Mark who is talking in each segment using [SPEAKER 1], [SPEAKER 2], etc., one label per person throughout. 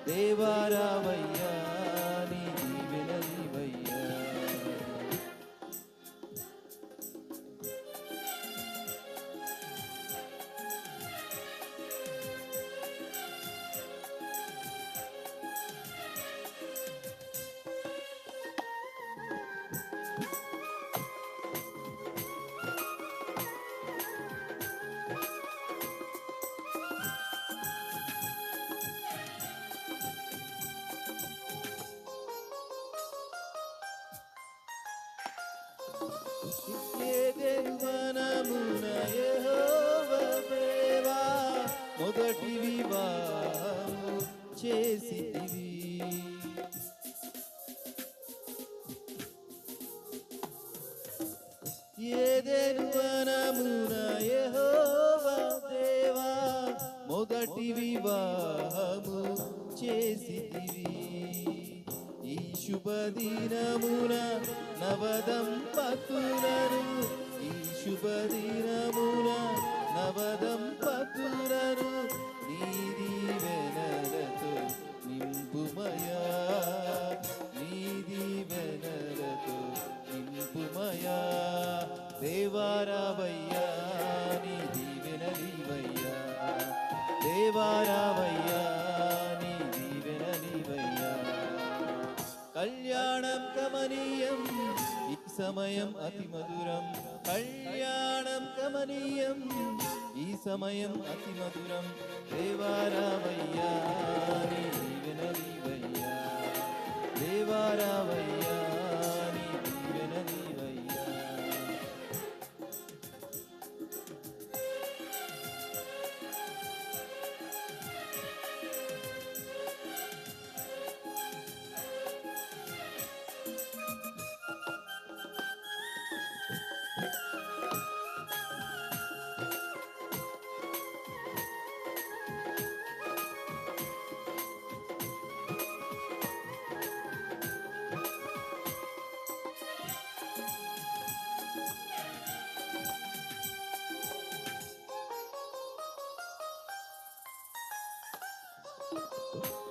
[SPEAKER 1] దేవారావయ్యా నీ దీవెనలివయ్యా. ఏదెను వనమున యెహోవా దేవా మొదటి వివాహము చేసితివి. ఏదెను వనమున యెహోవా దేవా మొదటి వివాహము చేసితివి. ఈ శుభదినమున నవదంపతులను, ఈ శుభదినమున నవదంపతులను నీ దీవెనలతో నింపుమయా, నీ దీవెనలతో నింపుమయా. దేవారావయ్యా నీ దీవెనలివయ్యా, దేవారావయ్యా నీ దీవెనలివయ్యా. కళ్యాణం కమనీయం ఈ సమయం అతి మధురం, కళ్యాణం కమనీయం ఈ సమయం అతి మధురం. దేవారావయ్యా నీ దీవెనలివయ్యా, దేవారావయ్యా నీ దీవెనలివయ్యా.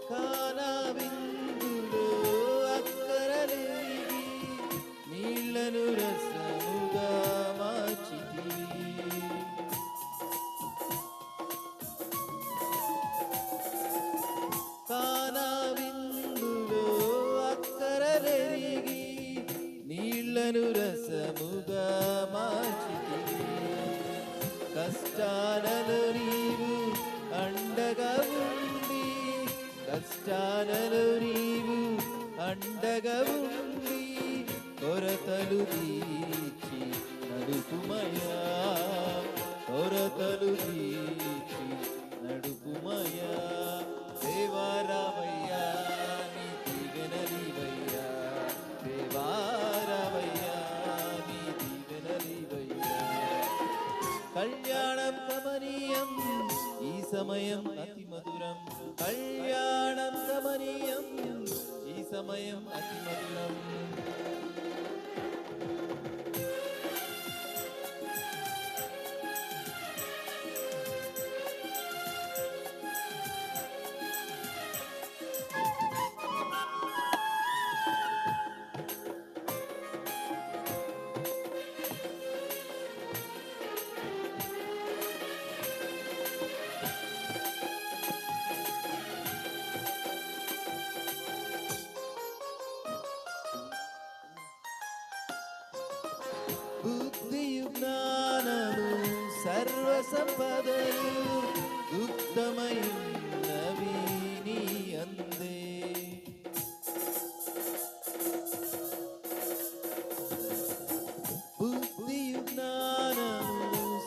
[SPEAKER 1] కానా విందులో అక్కరలేవి నీళ్లను రసముగా మార్చితివి. కానా విందులో అక్కరలేవి నీళ్లను రసముగా మార్చితివి. కష్టాలలో నీవు అండగా ఉండి, కష్టాలలో నీవు అండగా ఉండి కొరతలు తీర్చి నడుపుమయా, కొరతలు తీర్చి నడుపుమయా. దేవారావయ్యా నీ దీవెనలివయ్యా, దేవారావయ్యా నీ దీవెనలివయ్యా. కళ్యాణం కమనీయం ఈ సమయం అతి మధురం, కళ్యాణం కమనీయం ఈ సమయం అతి మధురం. బుద్ధియు జ్ఞానము సర్వ సంపదలు గుప్తమైనవి నీ అందే. బుద్ధియు జ్ఞానము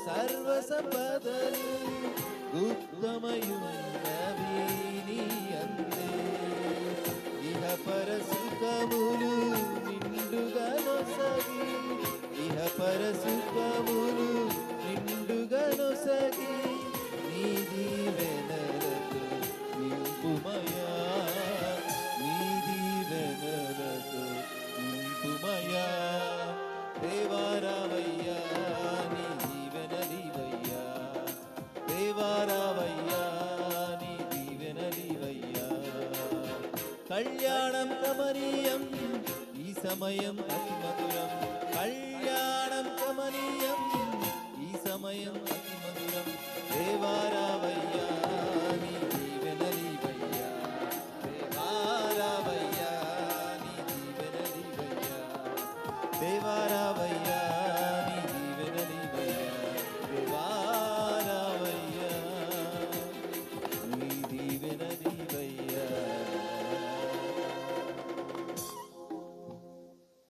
[SPEAKER 1] సర్వ సంపదలు గుప్తమైనవి నీ అందే. ఇహ పరసుఖములు నిండుగా నొసగి, ఇహ పరసుఖములు నిండుగా నొసగి నీ దీవెనలతో నింపుమయా, నీ దీవెనలతో నింపుమయా. దేవారావయ్యా నీ దీవెనలివయ్యా, దేవారావయ్యా నీ దీవెనలివయ్యా. కళ్యాణం కమనీయం ఈ సమయం అతి మధురం, కళ్యాణం కమనీయం ఈ సమయం అతి మధురం. దేవారావయ్యా నీ దీవెనలీవయ్యా, దేవారావయ్యా నీ దీవెనలీవయ్యా, దేవా